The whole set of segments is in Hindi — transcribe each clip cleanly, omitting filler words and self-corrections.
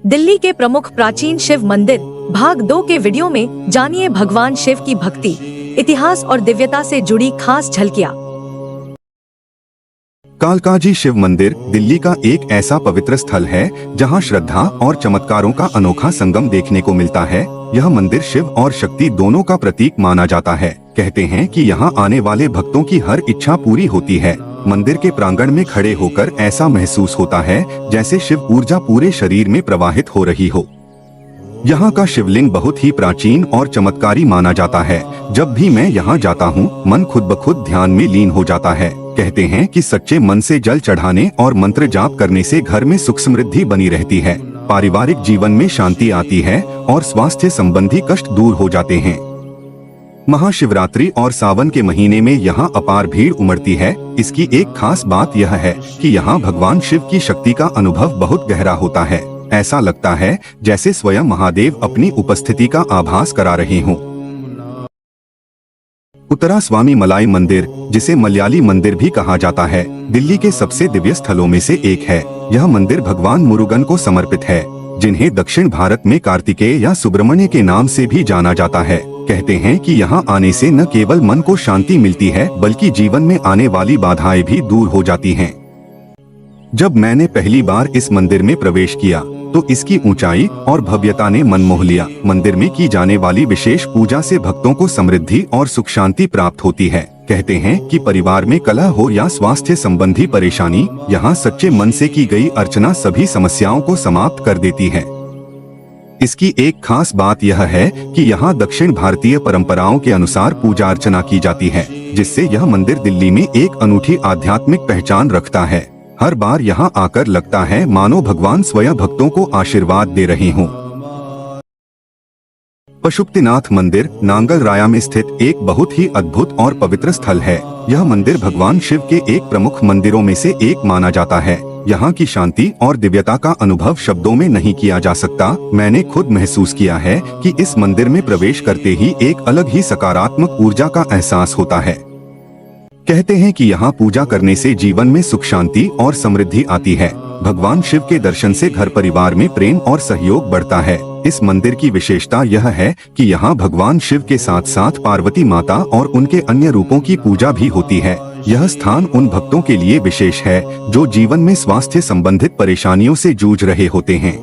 दिल्ली के प्रमुख प्राचीन शिव मंदिर भाग 2 के वीडियो में जानिए भगवान शिव की भक्ति, इतिहास और दिव्यता से जुड़ी खास झलकियां। कालकाजी शिव मंदिर दिल्ली का एक ऐसा पवित्र स्थल है जहां श्रद्धा और चमत्कारों का अनोखा संगम देखने को मिलता है। यह मंदिर शिव और शक्ति दोनों का प्रतीक माना जाता है। कहते हैं कि यहां आने वाले भक्तों की हर इच्छा पूरी होती है। मंदिर के प्रांगण में खड़े होकर ऐसा महसूस होता है जैसे शिव ऊर्जा पूरे शरीर में प्रवाहित हो रही हो। यहाँ का शिवलिंग बहुत ही प्राचीन और चमत्कारी माना जाता है। जब भी मैं यहाँ जाता हूँ, मन खुद ब खुद ध्यान में लीन हो जाता है। कहते हैं कि सच्चे मन से जल चढ़ाने और मंत्र जाप करने से घर में सुख समृद्धि बनी रहती है, पारिवारिक जीवन में शांति आती है और स्वास्थ्य संबंधी कष्ट दूर हो जाते हैं। महाशिवरात्रि और सावन के महीने में यहाँ अपार भीड़ उमड़ती है। इसकी एक खास बात यह है कि यहाँ भगवान शिव की शक्ति का अनुभव बहुत गहरा होता है। ऐसा लगता है जैसे स्वयं महादेव अपनी उपस्थिति का आभास करा रहे हों। उत्तरा स्वामी मलाई मंदिर, जिसे मलयाली मंदिर भी कहा जाता है, दिल्ली के सबसे दिव्य स्थलों में से एक है। यह मंदिर भगवान मुरुगन को समर्पित है, जिन्हें दक्षिण भारत में कार्तिकेय या सुब्रमण्य के नाम से भी जाना जाता है। कहते हैं कि यहाँ आने से न केवल मन को शांति मिलती है, बल्कि जीवन में आने वाली बाधाएं भी दूर हो जाती हैं। जब मैंने पहली बार इस मंदिर में प्रवेश किया तो इसकी ऊंचाई और भव्यता ने मन मोह लिया। मंदिर में की जाने वाली विशेष पूजा से भक्तों को समृद्धि और सुख शांति प्राप्त होती है। कहते हैं कि परिवार में कलह हो या स्वास्थ्य संबंधी परेशानी, यहाँ सच्चे मन से की गई अर्चना सभी समस्याओं को समाप्त कर देती है। इसकी एक खास बात यह है कि यहाँ दक्षिण भारतीय परंपराओं के अनुसार पूजा अर्चना की जाती है, जिससे यह मंदिर दिल्ली में एक अनूठी आध्यात्मिक पहचान रखता है। हर बार यहाँ आकर लगता है मानो भगवान स्वयं भक्तों को आशीर्वाद दे रहे हों। पशुपतिनाथ मंदिर नांगल राया में स्थित एक बहुत ही अद्भुत और पवित्र स्थल है। यह मंदिर भगवान शिव के एक प्रमुख मंदिरों में से एक माना जाता है। यहाँ की शांति और दिव्यता का अनुभव शब्दों में नहीं किया जा सकता। मैंने खुद महसूस किया है कि इस मंदिर में प्रवेश करते ही एक अलग ही सकारात्मक ऊर्जा का एहसास होता है। कहते हैं कि यहाँ पूजा करने से जीवन में सुख शांति और समृद्धि आती है। भगवान शिव के दर्शन से घर परिवार में प्रेम और सहयोग बढ़ता है। इस मंदिर की विशेषता यह है कि यहाँ भगवान शिव के साथ साथ पार्वती माता और उनके अन्य रूपों की पूजा भी होती है। यह स्थान उन भक्तों के लिए विशेष है जो जीवन में स्वास्थ्य संबंधित परेशानियों से जूझ रहे होते हैं।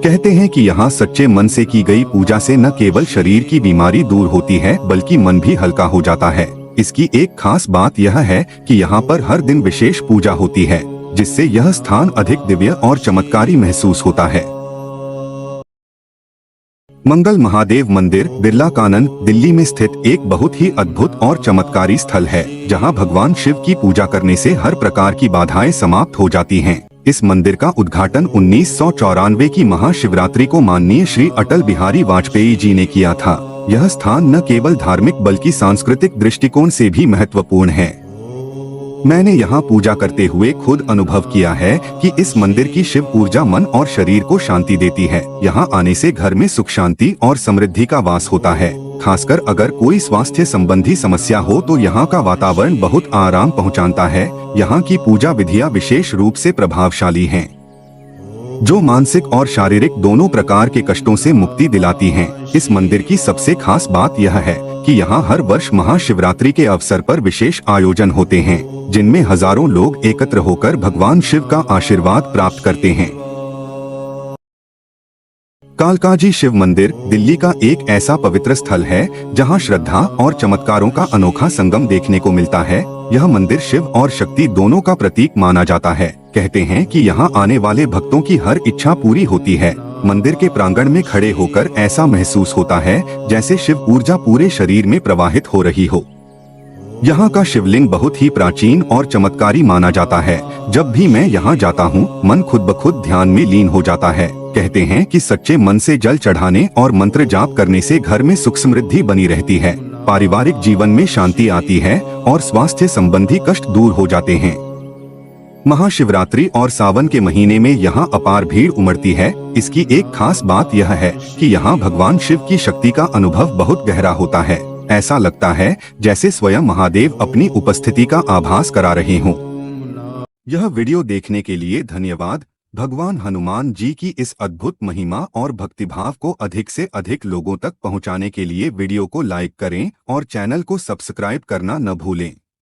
कहते हैं कि यहाँ सच्चे मन से की गई पूजा से न केवल शरीर की बीमारी दूर होती है, बल्कि मन भी हल्का हो जाता है। इसकी एक खास बात यह है कि यहाँ पर हर दिन विशेष पूजा होती है, जिससे यह स्थान अधिक दिव्य और चमत्कारी महसूस होता है। मंगल महादेव मंदिर बिरला कानन दिल्ली में स्थित एक बहुत ही अद्भुत और चमत्कारी स्थल है, जहाँ भगवान शिव की पूजा करने से हर प्रकार की बाधाएं समाप्त हो जाती हैं। इस मंदिर का उद्घाटन 1994 की महाशिवरात्रि को माननीय श्री अटल बिहारी वाजपेयी जी ने किया था। यह स्थान न केवल धार्मिक बल्कि सांस्कृतिक दृष्टिकोण से भी महत्वपूर्ण है। मैंने यहाँ पूजा करते हुए खुद अनुभव किया है कि इस मंदिर की शिव ऊर्जा मन और शरीर को शांति देती है। यहाँ आने से घर में सुख शांति और समृद्धि का वास होता है। खासकर अगर कोई स्वास्थ्य संबंधी समस्या हो तो यहाँ का वातावरण बहुत आराम पहुँचाता है। यहाँ की पूजा विधियाँ विशेष रूप से प्रभावशाली हैं, जो मानसिक और शारीरिक दोनों प्रकार के कष्टों से मुक्ति दिलाती हैं। इस मंदिर की सबसे खास बात यह है कि यहाँ हर वर्ष महाशिवरात्रि के अवसर पर विशेष आयोजन होते हैं, जिनमें हजारों लोग एकत्र होकर भगवान शिव का आशीर्वाद प्राप्त करते हैं। कालकाजी शिव मंदिर दिल्ली का एक ऐसा पवित्र स्थल है जहाँ श्रद्धा और चमत्कारों का अनोखा संगम देखने को मिलता है। यह मंदिर शिव और शक्ति दोनों का प्रतीक माना जाता है। कहते हैं कि यहाँ आने वाले भक्तों की हर इच्छा पूरी होती है। मंदिर के प्रांगण में खड़े होकर ऐसा महसूस होता है जैसे शिव ऊर्जा पूरे शरीर में प्रवाहित हो रही हो। यहाँ का शिवलिंग बहुत ही प्राचीन और चमत्कारी माना जाता है। जब भी मैं यहाँ जाता हूँ, मन खुद ब खुद ध्यान में लीन हो जाता है। कहते हैं कि सच्चे मन से जल चढ़ाने और मंत्र जाप करने से घर में सुख समृद्धि बनी रहती है, पारिवारिक जीवन में शांति आती है और स्वास्थ्य संबंधी कष्ट दूर हो जाते हैं। महाशिवरात्रि और सावन के महीने में यहाँ अपार भीड़ उमड़ती है। इसकी एक खास बात यह है कि यहाँ भगवान शिव की शक्ति का अनुभव बहुत गहरा होता है। ऐसा लगता है जैसे स्वयं महादेव अपनी उपस्थिति का आभास करा रहे हों। यह वीडियो देखने के लिए धन्यवाद। भगवान हनुमान जी की इस अद्भुत महिमा और भक्तिभाव को अधिक से अधिक लोगों तक पहुंचाने के लिए वीडियो को लाइक करें और चैनल को सब्सक्राइब करना न भूलें।